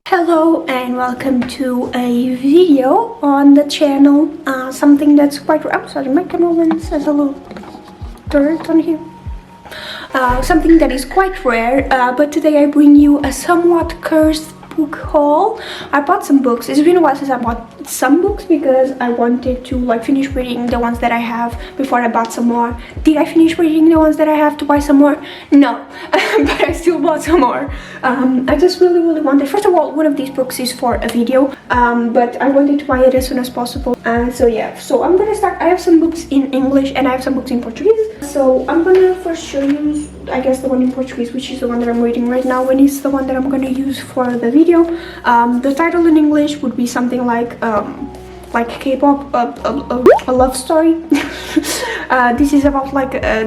Hello and welcome to a video on the channel, something that's quite rare. I'm sorry, my camera lens has a little dirt on here. Something that is quite rare, but today I bring you a somewhat cursed book haul. I bought some books. It's been a while since I bought some books because I wanted to finish reading the ones that I have before I bought some more. Did I finish reading the ones that I have to buy some more? No, but I still bought some more. I just really wanted, first of all, one of these books is for a video, but I wanted to buy it as soon as possible. So yeah, so I'm gonna start. I have some books in English and I have some books in Portuguese. So I'm gonna first show you, I guess, the one in Portuguese, which is the one that I'm reading right now, and it's the one that I'm gonna use for the video. The title in English would be something like K-pop, a love story. This is about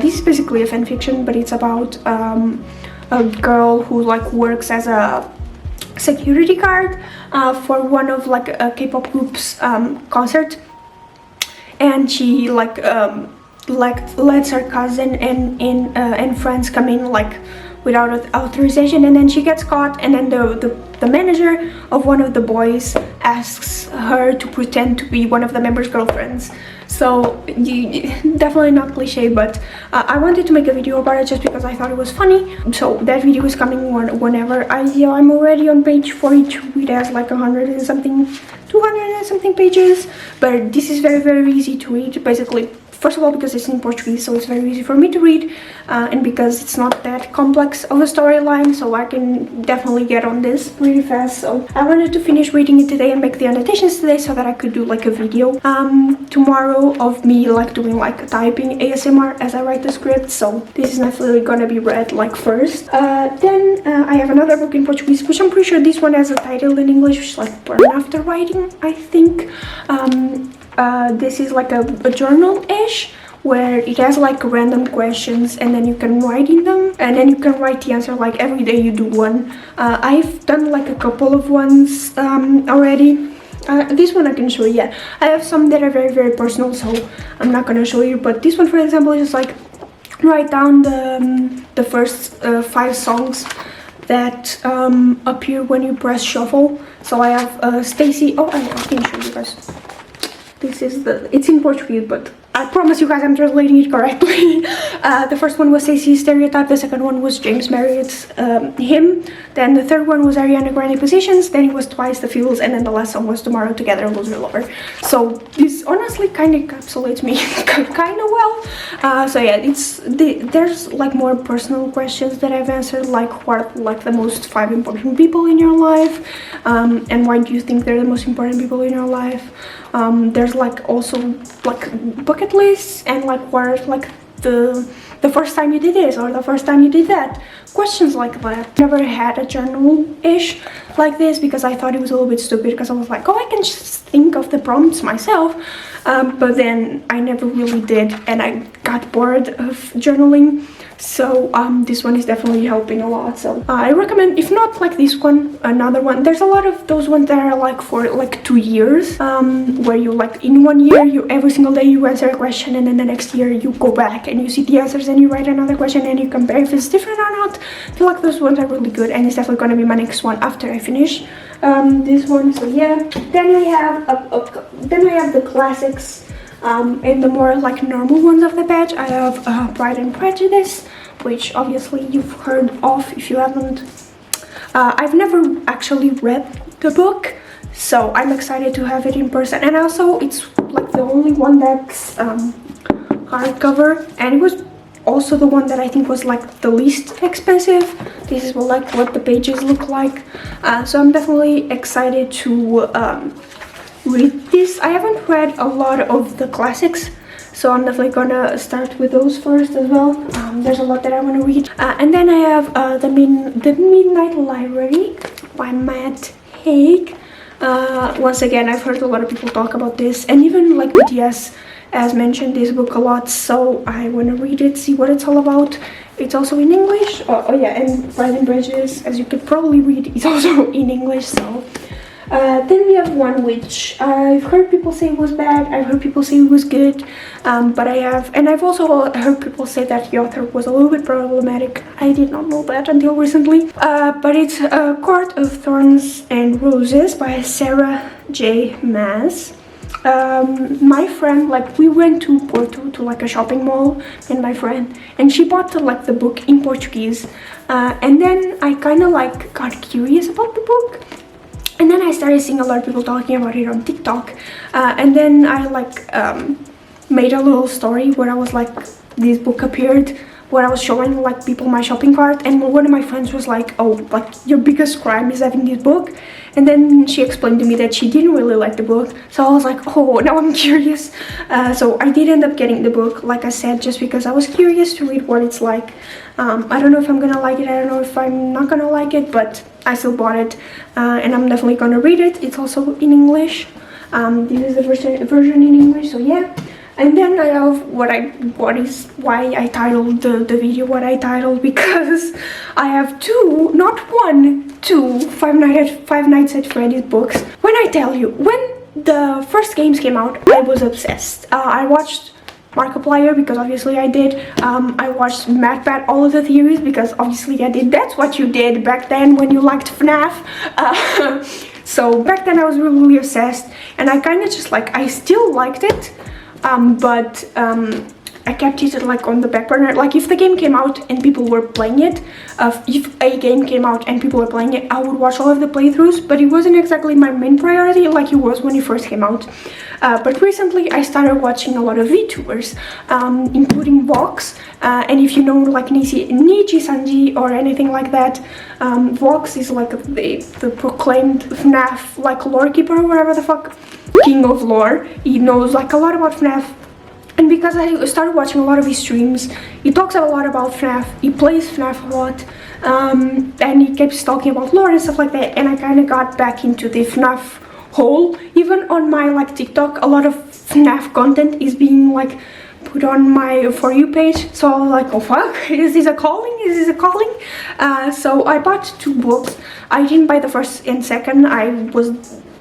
this is basically a fan fiction, but it's about a girl who works as a security guard for one of a K-pop group's concert, and she lets her cousin and friends come in without authorization, and then she gets caught, and then the manager of one of the boys asks her to pretend to be one of the members' girlfriends. So definitely not cliche, but I wanted to make a video about it just because I thought it was funny. So that video is coming whenever I'm already on page 42. It has 100 and something, 200 and something pages, but this is very easy to read. Basically, first of all, because it's in Portuguese, so it's very easy for me to read, and because it's not that complex of a storyline, so I can definitely get on this really fast. So I wanted to finish reading it today and make the annotations today so that I could do a video tomorrow of me doing typing ASMR as I write the script. So this is definitely gonna be read first. Then I have another book in Portuguese, which I'm pretty sure this one has a title in English, which is Burn After Writing, I think. This is a journal-ish, where it has random questions, and then you can write in them, and then you can write the answer every day you do one. I've done a couple of ones already. This one I can show you. Yeah, I have some that are very personal, so I'm not gonna show you, but this one, for example, is just write down the first 5 songs that appear when you press shuffle. So I have Stacy. Oh, I can show you guys. This is it's in Portuguese, but I promise you guys I'm translating it correctly. The first one was Stacey's Stereotype, the second one was James Marriott's Him, then the third one was Ariana Grande Positions, then it was Twice the Feels, and then the last song was Tomorrow Together Lose Your Lover. So this honestly kind of encapsulates me kind of well. So yeah, there's more personal questions that I've answered, what are the most 5 important people in your life, and why do you think they're the most important people in your life. There's also bucket lists, and what are the first time you did this or the first time you did that, questions like that. Never had a journal-ish like this because I thought it was a little bit stupid, because I was oh, I can just think of the prompts myself, but then I never really did, and I got bored of journaling. So this one is definitely helping a lot. So I recommend, if not this one, another one. There's a lot of those ones that are for 2 years, where you in 1 year you every single day you answer a question, and then the next year you go back and you see the answers and you write another question and you compare if it's different or not. I feel those ones are really good, and it's definitely going to be my next one after I finish this one. So yeah, then I have the classics. And the more normal ones of the batch, I have Pride and Prejudice, which obviously you've heard of. If you haven't, I've never actually read the book, so I'm excited to have it in person. And also it's the only one that's hardcover, and it was also the one that I think was the least expensive. This is what the pages look like, so I'm definitely excited to read this. I haven't read a lot of the classics, so I'm definitely gonna start with those first as well. There's a lot that I want to read. And then I have the Midnight Library by Matt Haig. Once again, I've heard a lot of people talk about this, and even BTS has mentioned this book a lot, so I want to read it, see what it's all about. It's also in English. Oh yeah, and Pride and Prejudice, as you could probably read, is also in English, so Then we have one which I've heard people say was bad, I've heard people say it was good, but I've also heard people say that the author was a little bit problematic. I did not know that until recently. But it's Court of Thorns and Roses by Sarah J. Maas. My friend, like, we went to Porto to like a shopping mall, and my friend, and she bought like the book in Portuguese, and then I kind of like got curious about the book, and then I started seeing a lot of people talking about it on TikTok, and then I like made a little story where I was like, this book appeared, where I was showing like people my shopping cart, and one of my friends was like, oh, like your biggest crime is having this book. And then she explained to me that she didn't really like the book, so I was like, oh, now I'm curious. So I did end up getting the book, like I said, just because I was curious to read what it's like. I don't know if I'm gonna like it, I don't know if I'm not gonna like it, but I still bought it, and I'm definitely gonna read it. It's also in English. This is the version in English, so yeah. And then I have why I titled the video what I titled, because I have not two Five Nights at Freddy's books. When I tell you, when the first games came out, I was obsessed. I watched Markiplier because obviously I did. I watched MatPat, all of the theories, because obviously I did. That's what you did back then when you liked FNAF. So back then I was really obsessed, and I kind of just like, I still liked it. But I kept it like on the back burner. Like if the game came out and people were playing it, if a game came out and people were playing it, I would watch all of the playthroughs, but it wasn't exactly my main priority like it was when it first came out. But recently I started watching a lot of VTubers, including Vox, and if you know like Niji-sanji or anything like that, Vox is like the proclaimed FNAF like lore keeper or whatever the fuck, king of lore. He knows like a lot about FNAF. And because I started watching a lot of his streams, he talks a lot about FNAF, he plays FNAF a lot, and he keeps talking about lore and stuff like that, and I kind of got back into the FNAF hole. Even on my like TikTok, a lot of FNAF content is being like put on my For You page, so I was like, oh fuck, is this a calling? Is this a calling? So I bought 2 books. I didn't buy the first and second.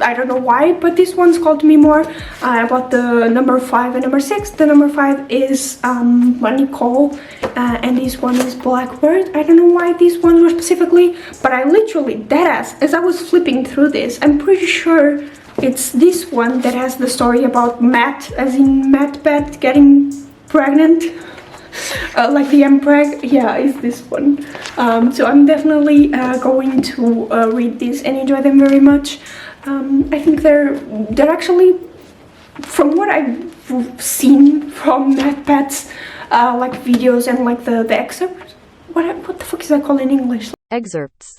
I don't know why, but this one's called me more. I bought the number 5 and number 6. The number 5 is Nicole, and this one is Blackbird. I don't know why these ones were specifically, but I literally, deadass, as I was flipping through this, I'm pretty sure it's this one that has the story about Matt, as in MatPat getting pregnant. Like the Empreg, yeah, is this one. So I'm definitely going to read these and enjoy them very much. I think they're actually, from what I've seen from MatPat's like videos and like the excerpts. What the fuck is that called in English? Excerpts.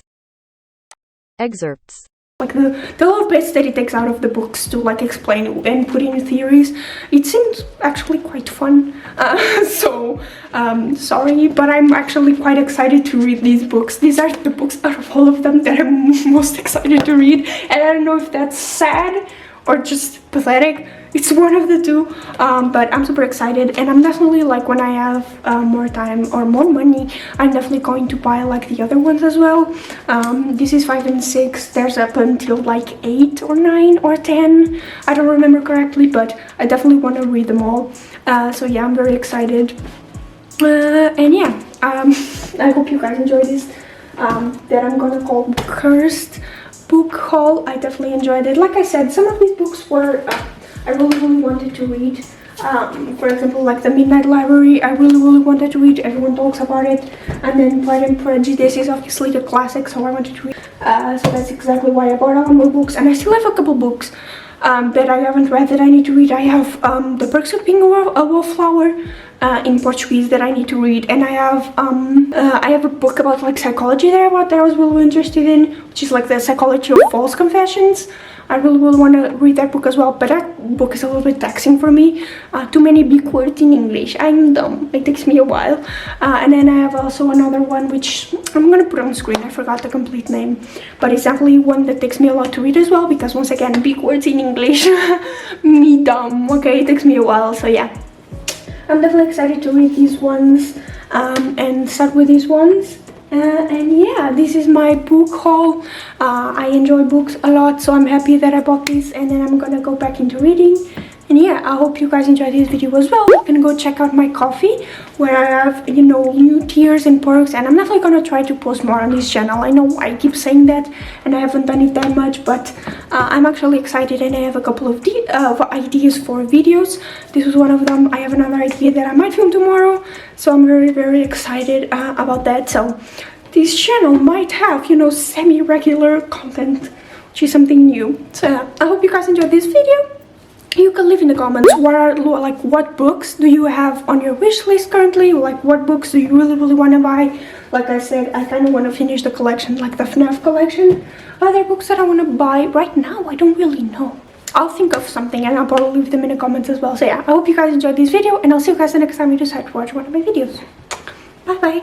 Like the little bits that he takes out of the books to like explain and put in theories. It seems actually quite fun. So sorry, but I'm actually quite excited to read these books. These are the books out of all of them that I'm most excited to read, and I don't know if that's sad or just pathetic. It's one of the two, but I'm super excited, and I'm definitely like, when I have more time or more money, I'm definitely going to buy like the other ones as well. This is 5 and 6. There's up until like 8 or 9 or 10. I don't remember correctly, but I definitely want to read them all. So yeah, I'm very excited. And yeah, I hope you guys enjoy this. That I'm gonna call Cursed book haul. I definitely enjoyed it. Like I said, some of these books were I really wanted to read. For example, like the Midnight Library, I really wanted to read. Everyone talks about it. And then Pride and Prejudice is obviously the classic, so I wanted to read. So that's exactly why I bought all my books. And I still have a couple books that I haven't read that I need to read. I have The Perks of Being a Wallflower in Portuguese that I need to read, and I have a book about like psychology that I bought that I was really interested in, which is like the Psychology of False Confessions. I really want to read that book as well, but that book is a little bit taxing for me. Too many big words in English. I'm dumb. It takes me a while. And then I have also another one which I'm gonna put on screen. I forgot the complete name, but it's definitely one that takes me a lot to read as well, because once again, big words in English. Me dumb. Okay, it takes me a while. So yeah, I'm definitely excited to read these ones and start with these ones. And yeah, this is my book haul. I enjoy books a lot, so I'm happy that I bought this, and then I'm gonna go back into reading. And yeah, I hope you guys enjoyed this video as well. You can go check out my Ko-fi, where I have, you know, new tiers and perks, and I'm definitely gonna try to post more on this channel. I know I keep saying that and I haven't done it that much, but I'm actually excited, and I have a couple of ideas for videos. This was one of them. I have another idea that I might film tomorrow, so I'm very excited about that. So this channel might have, you know, semi-regular content, which is something new. So I hope you guys enjoyed this video. You can leave in the comments what books do you have on your wish list currently, like what books do you really want to buy. Like I said, I kind of want to finish the collection, like the FNAF collection. Other books that I want to buy right now, I don't really know. I'll think of something and I'll probably leave them in the comments as well. So yeah, I hope you guys enjoyed this video, and I'll see you guys the next time you decide to watch one of my videos. Bye bye.